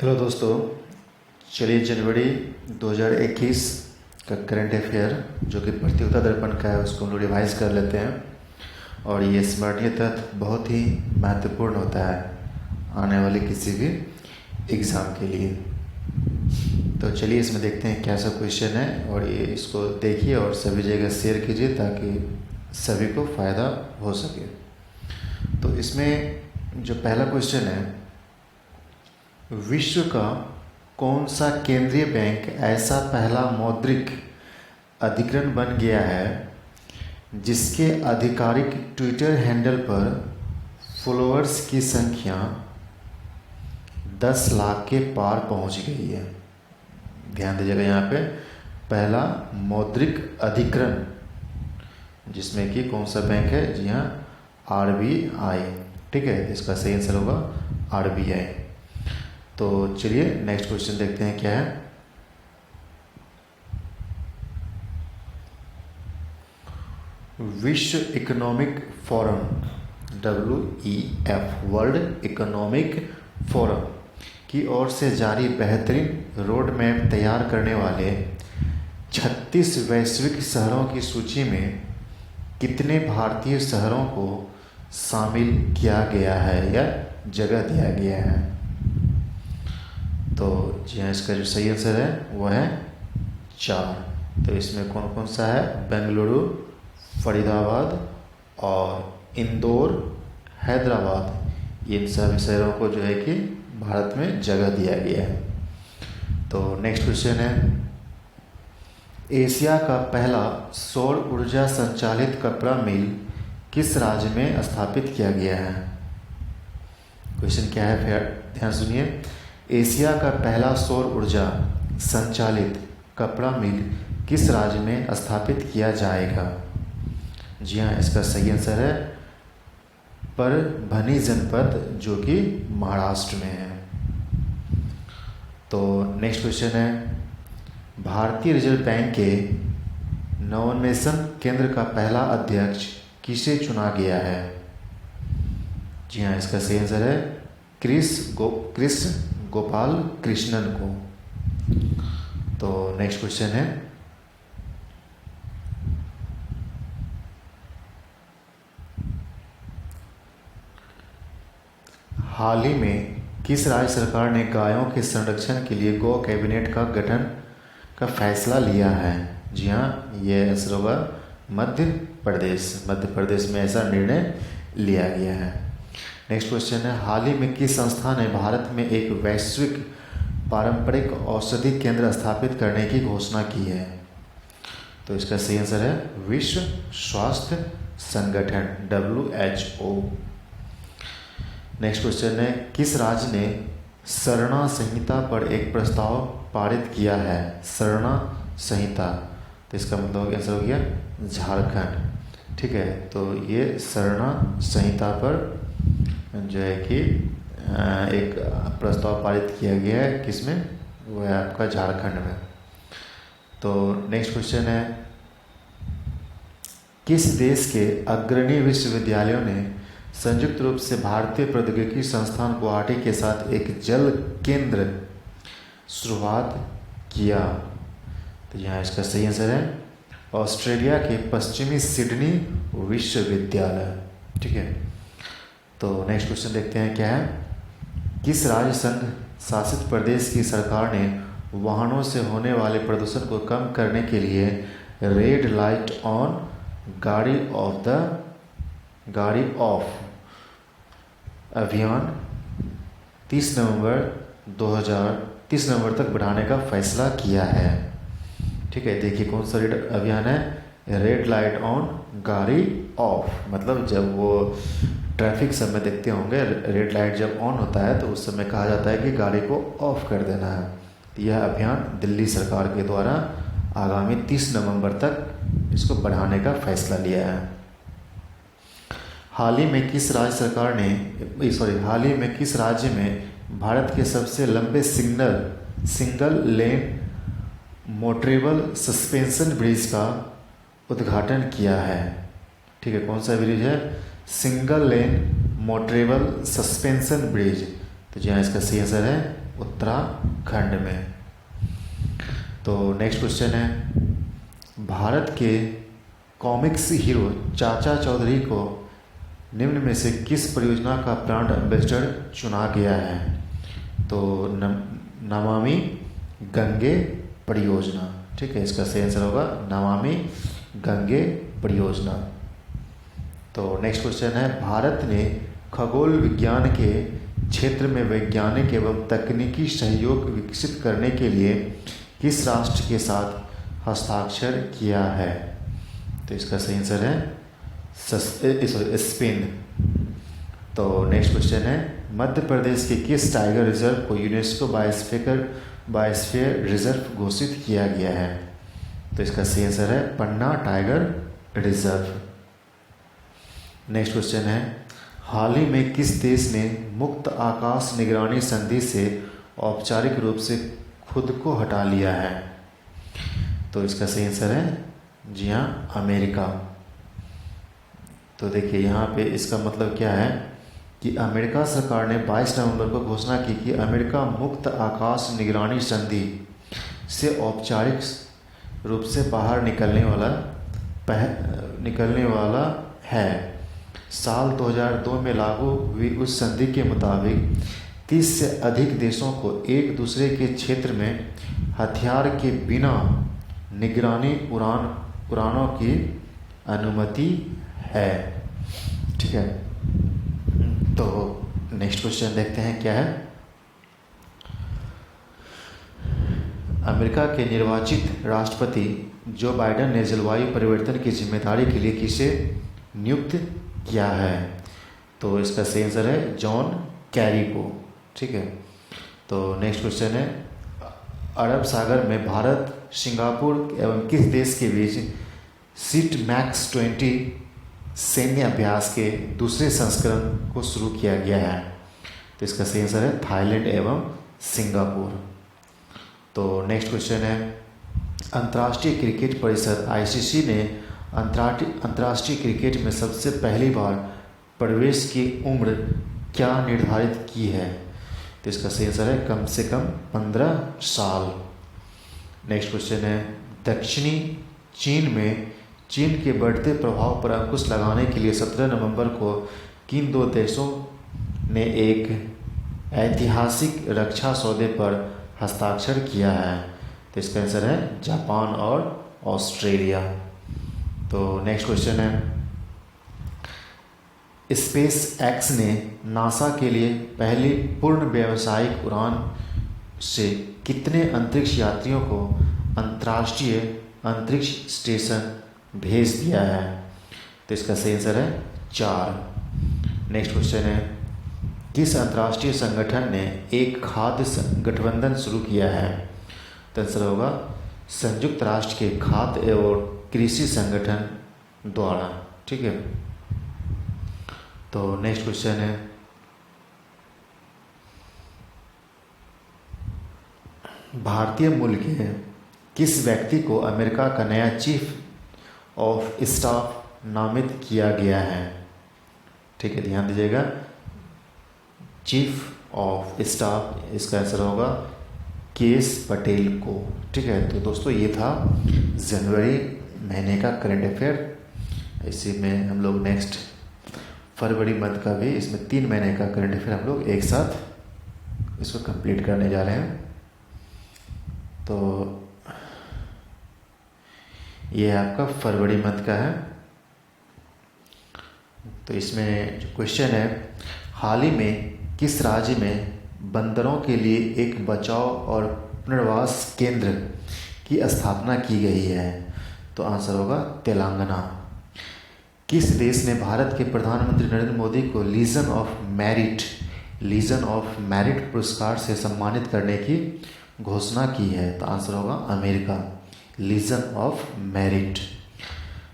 Hello दोस्तों, चलिए जनवरी 2021 का करंट अफेयर जो कि प्रतियोगिता दर्पण का है उसको हम लोग रिवाइज कर लेते हैं। और ये स्मरणीय तथ्य बहुत ही महत्वपूर्ण होता है आने वाले किसी भी एग्ज़ाम के लिए। तो चलिए इसमें देखते हैं क्या सब क्वेश्चन है और ये इसको देखिए और सभी जगह शेयर कीजिए ताकि सभी को फ़ायदा हो सके। तो इसमें जो पहला क्वेश्चन है, विश्व का कौन सा केंद्रीय बैंक ऐसा पहला मौद्रिक अधिग्रहण बन गया है जिसके आधिकारिक ट्विटर हैंडल पर फॉलोअर्स की संख्या 10 लाख के पार पहुंच गई है। ध्यान दीजिएगा, यहाँ पे पहला मौद्रिक अधिग्रहण जिसमें कि कौन सा बैंक है, जी हाँ, RBI। ठीक है, इसका सही आंसर होगा RBI। तो चलिए नेक्स्ट क्वेश्चन देखते हैं क्या है। विश्व economic forum WEF world economic forum की ओर से जारी बेहतरीन रोड मैप तैयार करने वाले 36 वैश्विक शहरों की सूची में कितने भारतीय शहरों को शामिल किया गया है या जगह दिया गया है? तो जी हाँ, इसका जो सही आंसर है वो है 4। तो इसमें कौन कौन सा है? बेंगलुरु, फरीदाबाद और इंदौर, हैदराबाद। इन सभी शहरों को जो है कि भारत में जगह दिया गया है। तो नेक्स्ट क्वेश्चन है, एशिया का पहला सौर ऊर्जा संचालित कपड़ा मिल किस राज्य में स्थापित किया गया है? क्वेश्चन क्या है, फिर ध्यान सुनिए। एशिया का पहला सौर ऊर्जा संचालित कपड़ा मिल किस राज्य में स्थापित किया जाएगा? जी हाँ, इसका सही आंसर है परभनी जनपद जो कि महाराष्ट्र में है। तो नेक्स्ट क्वेश्चन है, भारतीय रिजर्व बैंक के नवोन्मेषण केंद्र का पहला अध्यक्ष किसे चुना गया है? जी हाँ, इसका सही आंसर है कृष्ण गोपाल कृष्णन को। तो नेक्स्ट क्वेश्चन है, हाल ही में किस राज्य सरकार ने गायों के संरक्षण के लिए गौ कैबिनेट का गठन का फैसला लिया है? जी हाँ, ये आंसर होगा मध्य प्रदेश में ऐसा निर्णय लिया गया है। नेक्स्ट क्वेश्चन है, हाल ही में किस संस्था ने भारत में एक वैश्विक पारंपरिक औषधि केंद्र स्थापित करने की घोषणा की है? तो इसका सही आंसर है विश्व स्वास्थ्य संगठन WHO। नेक्स्ट क्वेश्चन है, किस राज्य ने शरणा संहिता पर एक प्रस्ताव पारित किया है? शरणा संहिता, तो इसका मतलब आंसर हो गया झारखंड। ठीक है, तो ये शरणा संहिता पर जो है कि एक प्रस्ताव पारित किया गया है, किसमें? वो है आपका झारखंड में। तो नेक्स्ट क्वेश्चन है, किस देश के अग्रणी विश्वविद्यालयों ने संयुक्त रूप से भारतीय प्रौद्योगिकी संस्थान गुवाहाटी के साथ एक जल केंद्र शुरुआत किया? तो यहाँ इसका सही आंसर है ऑस्ट्रेलिया के पश्चिमी सिडनी विश्वविद्यालय। ठीक है, तो नेक्स्ट क्वेश्चन देखते हैं क्या है। किस राज्य संघ शासित प्रदेश की सरकार ने वाहनों से होने वाले प्रदूषण को कम करने के लिए रेड लाइट ऑन गाड़ी ऑफ अभियान 30 नवंबर तक बढ़ाने का फैसला किया है? ठीक है, देखिए कौन सा रेड अभियान है? रेड लाइट ऑन गाड़ी ऑफ, मतलब जब वो ट्रैफिक समय देखते होंगे, रेड लाइट जब ऑन होता है तो उस समय कहा जाता है कि गाड़ी को ऑफ कर देना है। यह अभियान दिल्ली सरकार के द्वारा आगामी 30 नवंबर तक इसको बढ़ाने का फैसला लिया है। हाल ही में किस राज्य में भारत के सबसे लंबे single lane motorable suspension bridge का उद्घाटन किया है? ठीक है, कौन सा ब्रिज है? Single lane motorable suspension bridge. तो जी हाँ, इसका सही आंसर है उत्तराखंड में। तो नेक्स्ट क्वेश्चन है, भारत के कॉमिक्स हीरो चाचा चौधरी को निम्न में से किस परियोजना का ब्रांड एम्बेसडर चुना गया है? तो नमामि गंगे परियोजना। ठीक है, इसका सही आंसर होगा नमामि गंगे परियोजना। तो नेक्स्ट क्वेश्चन है, भारत ने खगोल विज्ञान के क्षेत्र में वैज्ञानिक एवं तकनीकी सहयोग विकसित करने के लिए किस राष्ट्र के साथ हस्ताक्षर किया है? तो इसका सही आंसर है स्पेन। तो नेक्स्ट क्वेश्चन है, मध्य प्रदेश के किस टाइगर रिजर्व को यूनेस्को बायोस्फीयर रिजर्व घोषित किया गया है? तो इसका सही आंसर है पन्ना टाइगर रिजर्व। नेक्स्ट क्वेश्चन है, हाल ही में किस देश ने मुक्त आकाश निगरानी संधि से औपचारिक रूप से खुद को हटा लिया है? तो इसका सही आंसर है जी हाँ, अमेरिका। तो देखिए यहाँ पे इसका मतलब क्या है कि अमेरिका सरकार ने 22 नवंबर को घोषणा की कि अमेरिका मुक्त आकाश निगरानी संधि से औपचारिक रूप से बाहर निकलने वाला है। साल 2002 में लागू हुई उस संधि के मुताबिक 30 से अधिक देशों को एक दूसरे के क्षेत्र में हथियार के बिना निगरानी उड़ानों की अनुमति है। ठीक है, तो नेक्स्ट क्वेश्चन देखते हैं क्या है। अमेरिका के निर्वाचित राष्ट्रपति जो बाइडेन ने जलवायु परिवर्तन की जिम्मेदारी के लिए किसे नियुक्त किया है? तो इसका सही आंसर है जॉन कैरी को। ठीक है, तो नेक्स्ट क्वेश्चन है, अरब सागर में भारत, सिंगापुर एवं किस देश के बीच सीट मैक्स 20 सैन्य अभ्यास के दूसरे संस्करण को शुरू किया गया है? तो इसका सही आंसर है थाईलैंड एवं सिंगापुर। तो नेक्स्ट क्वेश्चन है, अंतर्राष्ट्रीय क्रिकेट परिषद आईसीसी ने अंतर्राष्ट्रीय क्रिकेट में सबसे पहली बार प्रवेश की उम्र क्या निर्धारित की है? तो इसका सही आंसर है कम से कम 15 साल। नेक्स्ट क्वेश्चन है, दक्षिणी चीन में चीन के बढ़ते प्रभाव पर अंकुश लगाने के लिए 17 नवंबर को किन दो देशों ने एक ऐतिहासिक रक्षा सौदे पर हस्ताक्षर किया है? तो इसका आंसर है जापान और ऑस्ट्रेलिया। तो नेक्स्ट क्वेश्चन है, स्पेस एक्स ने नासा के लिए पहली पूर्ण व्यावसायिक उड़ान से कितने अंतरिक्ष यात्रियों को अंतर्राष्ट्रीय अंतरिक्ष स्टेशन भेज दिया है? तो इसका सही आंसर है 4। नेक्स्ट क्वेश्चन है, किस अंतर्राष्ट्रीय संगठन ने एक खाद्य गठबंधन शुरू किया है? तो आंसर होगा संयुक्त राष्ट्र के खाद्य एवं कृषि संगठन द्वारा। ठीक है, तो नेक्स्ट क्वेश्चन है, भारतीय मूल के किस व्यक्ति को अमेरिका का नया चीफ ऑफ स्टाफ नामित किया गया है? ठीक है, ध्यान दीजिएगा, चीफ ऑफ स्टाफ, इसका आंसर होगा केएस पटेल को। ठीक है, तो दोस्तों ये था जनवरी महीने का करंट अफेयर। इसी में हम लोग नेक्स्ट फरवरी मंथ का भी, इसमें 3 महीने का करंट अफेयर हम लोग एक साथ इसको कंप्लीट करने जा रहे हैं। तो ये आपका फरवरी मंथ का है। तो इसमें जो क्वेश्चन है, हाल ही में किस राज्य में बंदरों के लिए एक बचाव और पुनर्वास केंद्र की स्थापना की गई है? तो आंसर होगा तेलंगाना। किस देश ने भारत के प्रधानमंत्री नरेंद्र मोदी को लीजन ऑफ मेरिट पुरस्कार से सम्मानित करने की घोषणा की है? तो आंसर होगा अमेरिका, लीजन ऑफ मेरिट।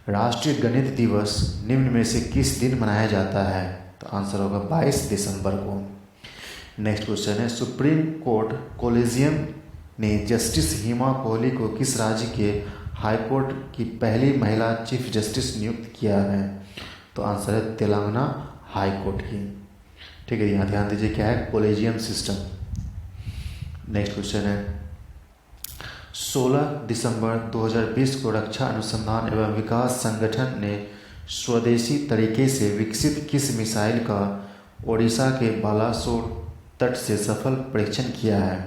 राष्ट्रीय गणित दिवस निम्न में से किस दिन मनाया जाता है? तो आंसर होगा 22 दिसंबर को। नेक्स्ट क्वेश्चन है, सुप्रीम कोर्ट कोलेजियम ने जस्टिस हिमा कोहली को किस राज्य के हाई कोर्ट की पहली महिला चीफ जस्टिस नियुक्त किया है? तो आंसर है तेलंगाना हाई कोर्ट की। ठीक है, यहाँ ध्यान दीजिए क्या है, कोलेजियम सिस्टम। नेक्स्ट क्वेश्चन है 16 दिसंबर 2020 को रक्षा अनुसंधान एवं विकास संगठन ने स्वदेशी तरीके से विकसित किस मिसाइल का ओडिशा के बालासोर तट से सफल परीक्षण किया है?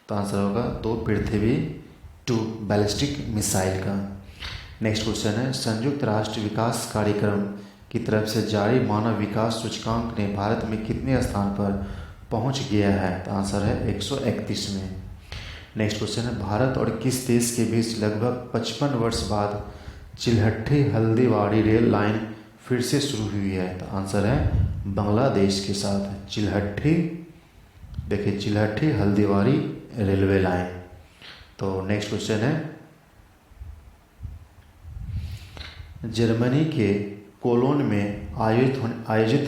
तो आंसर होगा 2 पृथ्वी 2 बैलिस्टिक मिसाइल का। नेक्स्ट क्वेश्चन है संयुक्त राष्ट्र विकास कार्यक्रम की तरफ से जारी मानव विकास सूचकांक ने भारत में कितने स्थान पर पहुंच गया है? तो आंसर है 131 में। नेक्स्ट क्वेश्चन है भारत और किस देश के बीच लगभग 55 वर्ष बाद चिल्हट्टी हल्दीबाड़ी रेल लाइन फिर से शुरू हुई है? तो आंसर है बांग्लादेश के साथ चिल्हट्टी, देखिए चिल्हट्टी हल्दीबाड़ी रेलवे लाइन। तो नेक्स्ट क्वेश्चन है जर्मनी के कोलोन में आयोजित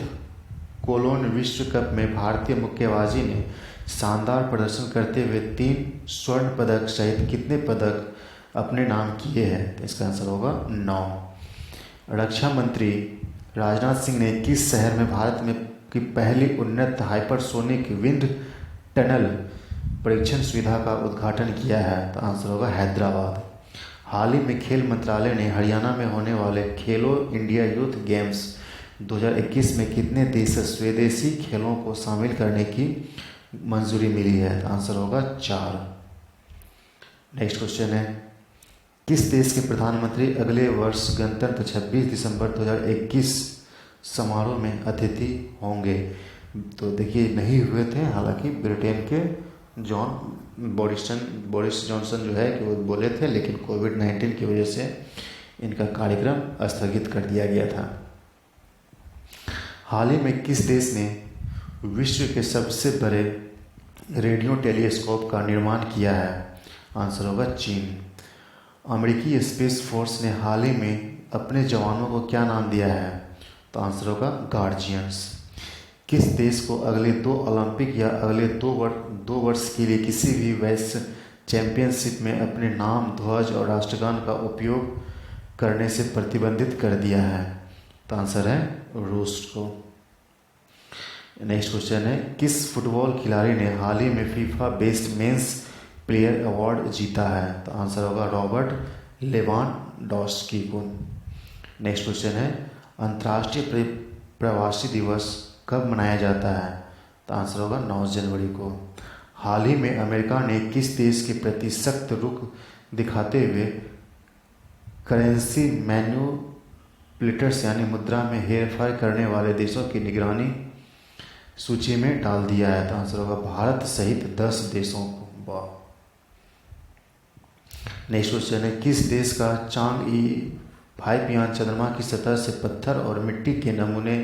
कोलोन विश्व कप में भारतीय मुक्केबाजी ने शानदार प्रदर्शन करते हुए 3 स्वर्ण पदक सहित कितने पदक अपने नाम किए हैं? तो इसका आंसर होगा 9। रक्षा मंत्री राजनाथ सिंह ने किस शहर में भारत में की पहली उन्नत हाइपरसोनिक विंड टनल परीक्षण सुविधा का उद्घाटन किया है? तो आंसर होगा हैदराबाद। हाल ही में खेल मंत्रालय ने हरियाणा में होने वाले खेलो इंडिया यूथ गेम्स 2021 में कितने देश स्वदेशी खेलों को शामिल करने की मंजूरी मिली है? तो आंसर होगा 4। नेक्स्ट क्वेश्चन है किस देश के प्रधानमंत्री अगले वर्ष गणतंत्र 26 दिसंबर 2021 समारोह में अतिथि होंगे? तो देखिए नहीं हुए थे, हालांकि ब्रिटेन के बोरिस जॉनसन जो है कि वो बोले थे, लेकिन कोविड-19 की वजह से इनका कार्यक्रम स्थगित कर दिया गया था। हाल ही में किस देश ने विश्व के सबसे बड़े रेडियो टेलीस्कोप का निर्माण किया है? आंसर होगा चीन। अमेरिकी स्पेस फोर्स ने हाल ही में अपने जवानों को क्या नाम दिया है? तो आंसर होगा गार्जियंस। किस देश को अगले 2 ओलंपिक या अगले 2 वर्ष के लिए किसी भी वैश्व चैंपियनशिप में अपने नाम, ध्वज और राष्ट्रगान का उपयोग करने से प्रतिबंधित कर दिया है? तो आंसर है रूस को। नेक्स्ट क्वेश्चन है किस फुटबॉल खिलाड़ी ने हाल ही में FIFA best men's player award जीता है? तो आंसर होगा रॉबर्ट लेवांडोव्स्की को। नेक्स्ट क्वेश्चन है अंतर्राष्ट्रीय प्रवासी दिवस कब मनाया जाता है? तो आंसर होगा 9 जनवरी को। हाल ही में अमेरिका ने किस देश के प्रति सख्त रुख दिखाते हुए करेंसी मैन्युपुलेटर्स यानी मुद्रा में हेरफेर करने वाले देशों की निगरानी सूची में डाल दिया है? तो आंसर होगा भारत सहित 10 देशों को। नेक्स्ट क्वेश्चन है किस देश का चांग-ई 5 यान चंद्रमा की सतह से पत्थर और मिट्टी के नमूने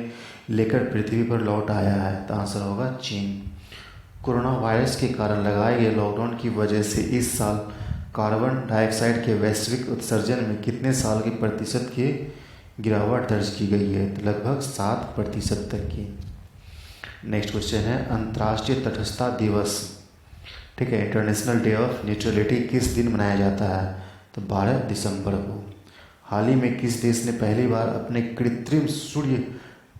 लेकर पृथ्वी पर लौट आया है? तो आंसर होगा चीन। कोरोना वायरस के कारण लगाए गए लॉकडाउन की वजह से इस साल कार्बन डाइऑक्साइड के वैश्विक उत्सर्जन में कितने साल की प्रतिशत की गिरावट दर्ज की गई है? तो लगभग 7% तक की। नेक्स्ट क्वेश्चन है अंतर्राष्ट्रीय तटस्थता दिवस, ठीक है, इंटरनेशनल डे ऑफ न्यूट्रलिटी किस दिन मनाया जाता है? तो 12 दिसंबर को। हाल ही में किस देश ने पहली बार अपने कृत्रिम सूर्य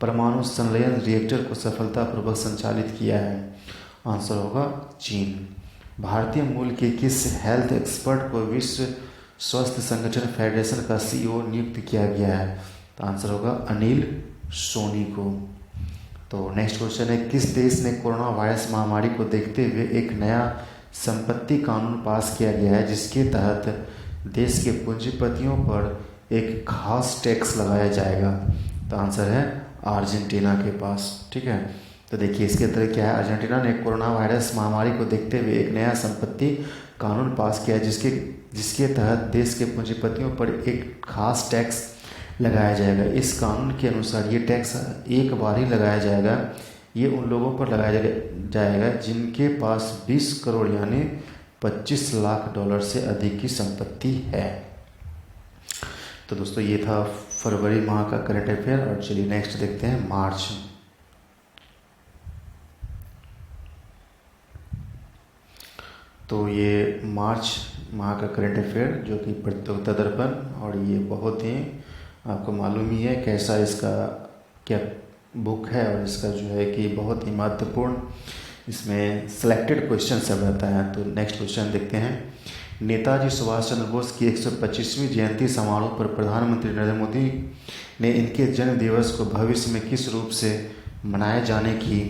परमाणु संलयन रिएक्टर को सफलतापूर्वक संचालित किया है? आंसर होगा चीन। भारतीय मूल के किस हेल्थ एक्सपर्ट को विश्व स्वास्थ्य संगठन फेडरेशन का CEO नियुक्त किया गया है? तो आंसर होगा अनिल सोनी को। तो नेक्स्ट क्वेश्चन है किस देश ने कोरोना वायरस महामारी को देखते हुए एक नया संपत्ति कानून पास किया गया है जिसके तहत देश के पूंजीपतियों पर एक खास टैक्स लगाया जाएगा? तो आंसर है अर्जेंटीना के पास, ठीक है। तो देखिए इसके अंदर क्या है, अर्जेंटीना ने कोरोना वायरस महामारी को देखते हुए एक नया संपत्ति कानून पास किया जिसके तहत देश के पूंजीपतियों पर एक खास टैक्स लगाया जाएगा। इस कानून के अनुसार ये टैक्स एक बार ही लगाया जाएगा। ये उन लोगों पर लगाया जाएगा जिनके पास 20 करोड़ यानी $25 लाख से अधिक की संपत्ति है। तो दोस्तों ये था फरवरी माह का करंट अफेयर। और चलिए नेक्स्ट देखते हैं मार्च। तो ये मार्च माह का करंट अफेयर जो कि प्रतियोगिता दर्पण, और ये बहुत ही आपको मालूम ही है कैसा इसका क्या बुक है, और इसका जो है कि बहुत ही महत्वपूर्ण इसमें सिलेक्टेड क्वेश्चन सब रहता है। तो नेक्स्ट क्वेश्चन देखते हैं। नेताजी सुभाष चंद्र बोस की 125वीं जयंती समारोह पर प्रधानमंत्री नरेंद्र मोदी ने इनके जन्म दिवस को भविष्य में किस रूप से मनाए जाने की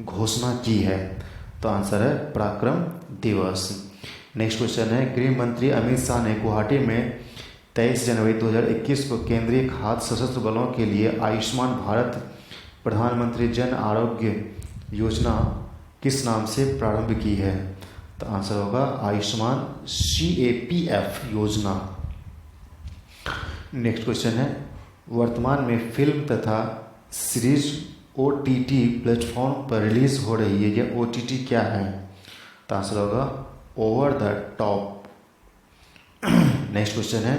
घोषणा की है? तो आंसर है पराक्रम दिवस। नेक्स्ट क्वेश्चन है। गृह मंत्री अमित शाह ने गुवाहाटी में 23 जनवरी 2021 को केंद्रीय खाद्य सशस्त्र बलों के लिए आयुष्मान भारत प्रधानमंत्री जन आरोग्य योजना किस नाम से प्रारंभ की है? तो आंसर होगा आयुष्मान CAPF योजना। नेक्स्ट क्वेश्चन है। वर्तमान में फिल्म तथा सीरीज OTT प्लेटफॉर्म पर रिलीज हो रही है, यह OTT क्या है? तो आंसर होगा over the top. Next question है।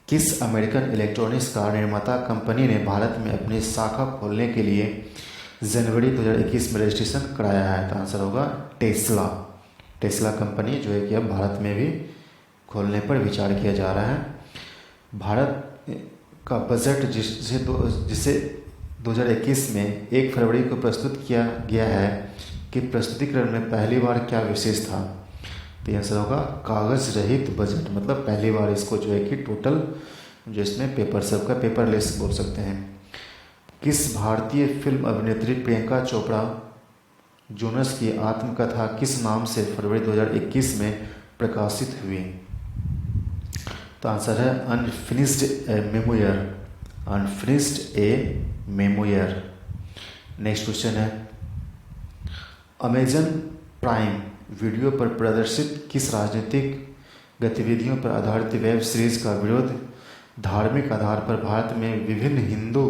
किस अमेरिकन इलेक्ट्रॉनिक्स कार निर्माता कंपनी ने भारत में अपनी शाखा खोलने के लिए जनवरी 2021 में रजिस्ट्रेशन कराया है? तो आंसर होगा टेस्ला। टेस्ला कंपनी जो है कि अब भारत में भी खोलने पर विचार किया जा रहा है। भारत का बजट जिसे 2021 में 1 फरवरी को प्रस्तुत किया गया है कि प्रस्तुतिकरण में पहली बार क्या विशेष था? तो आंसर होगा कागज रहित बजट। मतलब पहली बार इसको जो है कि टोटल जो इसमें पेपर सबका पेपरलेस बोल सकते हैं। किस भारतीय फिल्म अभिनेत्री प्रियंका चोपड़ा जोनस की आत्मकथा किस नाम से फरवरी 2021 में प्रकाशित हुई? तो आंसर है अनफिनिश्ड ए मेमोयर। अनफिनिश्ड ए मेमोयर। नेक्स्ट क्वेश्चन है। अमेजन प्राइम वीडियो पर प्रदर्शित किस राजनीतिक गतिविधियों पर आधारित वेब सीरीज का विरोध धार्मिक आधार पर भारत में विभिन्न हिंदू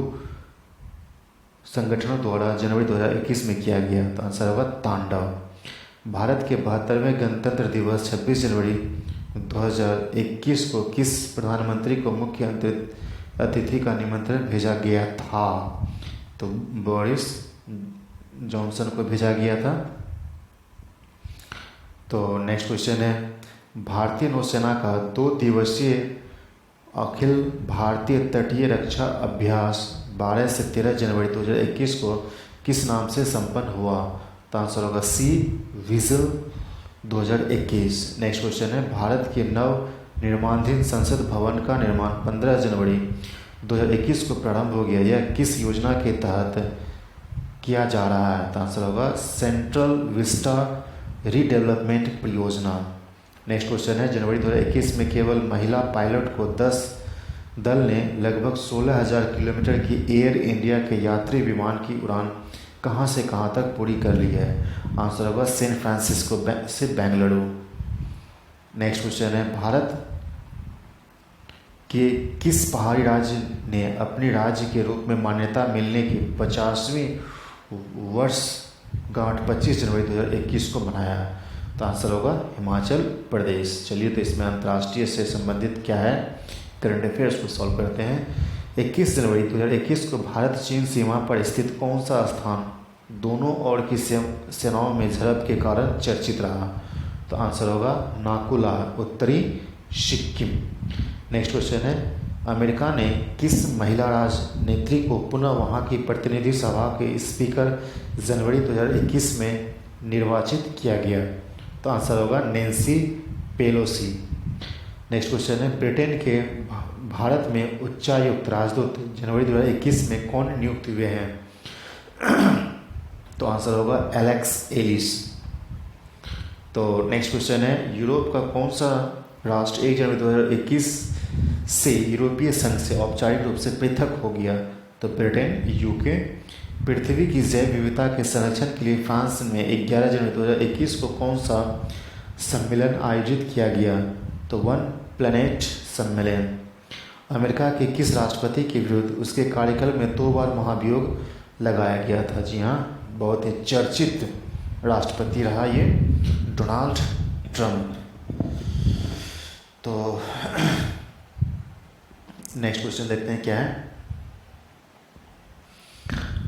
संगठनों द्वारा जनवरी 2021 में किया गया? तो आंसर होगा तांडव। भारत के 72वें गणतंत्र दिवस 26 जनवरी 2021 को किस प्रधानमंत्री को मुख्य अतिथि का निमंत्रण भेजा गया था? तो बोरिस जॉनसन को भेजा गया था। तो नेक्स्ट क्वेश्चन है। भारतीय नौसेना का 2 दिवसीय अखिल भारतीय तटीय रक्षा अभ्यास 12 से 13 जनवरी 2021 को किस नाम से संपन्न हुआ? तो आंसर होगा सी विजिल 2021। नेक्स्ट क्वेश्चन है। भारत के नव निर्माणाधीन संसद भवन का निर्माण 15 जनवरी 2021 को प्रारंभ हो गया। यह किस योजना के तहत किया जा रहा है? तो आंसर होगा सेंट्रल विस्टा रीडेवलपमेंट परियोजना। नेक्स्ट क्वेश्चन है। जनवरी 2021 में केवल महिला पायलट को 10 दल ने लगभग 16,000 किलोमीटर की एयर इंडिया के यात्री विमान की उड़ान कहां से कहां तक पूरी कर ली है? आंसर होगा सैन फ्रांसिस्को से बेंगलुरु। नेक्स्ट क्वेश्चन है। भारत के किस पहाड़ी राज्य ने अपनी राज्य के रूप में मान्यता मिलने की 50वीं वर्षगांठ 25 जनवरी 2021 को मनाया? तो आंसर होगा हिमाचल प्रदेश। चलिए, तो इसमें अंतर्राष्ट्रीय से संबंधित क्या है करंट अफेयर्स को सॉल्व करते हैं। 21 जनवरी 2021 को भारत चीन सीमा पर स्थित कौन सा स्थान दोनों ओर की सेनाओं में झड़प के कारण चर्चित रहा? तो आंसर होगा नाकुला, उत्तरी सिक्किम। नेक्स्ट क्वेश्चन है। अमेरिका ने किस महिला राजनेत्री को पुनः वहां की प्रतिनिधि सभा के स्पीकर जनवरी 2021 में निर्वाचित किया गया? तो आंसर होगा नैन्सी पेलोसी। नेक्स्ट क्वेश्चन है। ब्रिटेन के भारत में उच्चायुक्त राजदूत जनवरी 2021 में कौन नियुक्त हुए हैं? तो आंसर होगा एलेक्स एलिस। तो नेक्स्ट क्वेश्चन है। यूरोप का कौन सा राष्ट्र 1 जनवरी 2021 से यूरोपीय संघ से औपचारिक रूप से पृथक हो गया? तो ब्रिटेन, यूके। पृथ्वी की जैव विविधता के संरक्षण के लिए फ्रांस में 11 जनवरी 2021 को कौन सा सम्मेलन आयोजित किया गया? तो वन प्लैनेट सम्मेलन। अमेरिका के किस राष्ट्रपति के विरुद्ध उसके कार्यकाल में 2 बार महाभियोग लगाया गया था? जी हाँ, बहुत ही चर्चित राष्ट्रपति रहा ये डोनाल्ड ट्रंप। तो नेक्स्ट क्वेश्चन देखते हैं क्या है।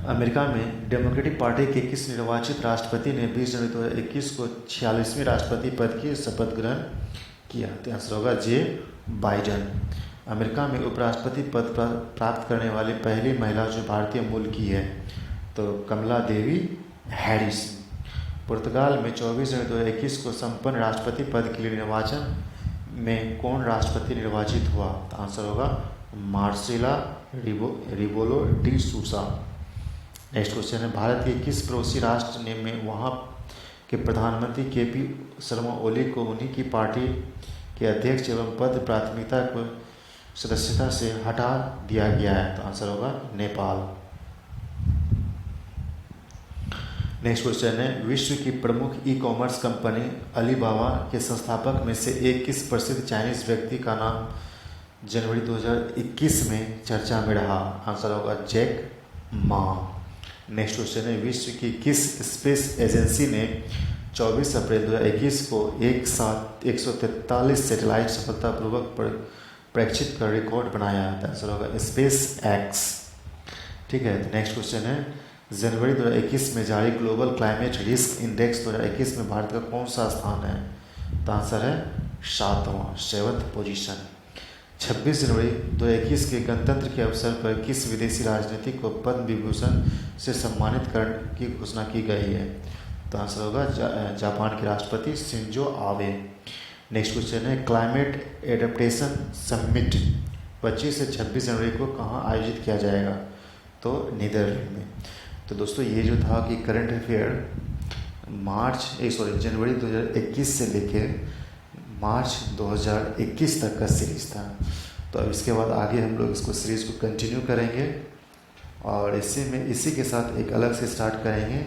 अमेरिका में डेमोक्रेटिक पार्टी के किस निर्वाचित राष्ट्रपति ने 20 जनवरी 2021 को 46वें राष्ट्रपति पद की शपथ ग्रहण किया? तो आंसर होगा जे बाइडेन। अमेरिका में उपराष्ट्रपति पद प्राप्त करने वाली पहली महिला जो भारतीय मूल की है तो कमला देवी हैरिस। पुर्तगाल में 24 जनवरी 2021 को संपन्न राष्ट्रपति पद के लिए निर्वाचन में कौन राष्ट्रपति निर्वाचित हुआ? तो आंसर होगा Marcelo Rebelo de Sousa. Next question है, भारत के किस पड़ोसी राष्ट्र ने में वहाँ के प्रधानमंत्री केपी शर्मा ओली को उन्हीं की पार्टी के अध्यक्ष एवं पद प्राथमिकता को सदस्यता से हटा दिया गया है? तो आंसर होगा नेपाल। नेक्स्ट क्वेश्चन है, विश्व की प्रमुख ई कॉमर्स कंपनी अलीबाबा के संस्थापक में से एक किस प्रसिद्ध चाइनीज व्यक्ति का नाम जनवरी 2021 में चर्चा में रहा? आंसर होगा जैक मा। नेक्स्ट क्वेश्चन है, विश्व की किस स्पेस एजेंसी ने 24 अप्रैल 2021 को एक साथ 143 सैटेलाइट सफलतापूर्वक प्रेक्षित कर रिकॉर्ड बनाया? आंसर होगा स्पेस एक्स। ठीक है, नेक्स्ट क्वेश्चन है, जनवरी 2021 में जारी ग्लोबल क्लाइमेट रिस्क इंडेक्स 2021 में भारत का कौन सा स्थान है? तो आंसर है 7th पोजीशन। 26 जनवरी 2021 के गणतंत्र के अवसर पर किस विदेशी राजनीतिक को पद्म विभूषण से सम्मानित करने की घोषणा की गई है? तो आंसर होगा जापान के राष्ट्रपति शिंजो आबे। नेक्स्ट क्वेश्चन है, क्लाइमेट एडेप्टेशन समिट 25 से 26 जनवरी को कहाँ आयोजित किया जाएगा? तो नीदरलैंड में। तो दोस्तों ये जो था कि करंट अफेयर जनवरी 2021 से लेकर मार्च 2021 तक का सीरीज़ था। तो अब इसके बाद आगे हम लोग इसको सीरीज़ को कंटिन्यू करेंगे और इसी के साथ एक अलग से स्टार्ट करेंगे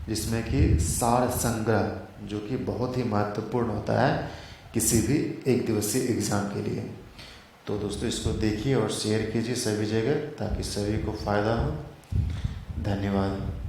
जिसमें कि सार संग्रह, जो कि बहुत ही महत्वपूर्ण होता है किसी भी एक दिवसीय एग्ज़ाम के लिए। तो दोस्तों इसको देखिए और शेयर कीजिए सभी जगह ताकि सभी को फ़ायदा हो। धन्यवाद।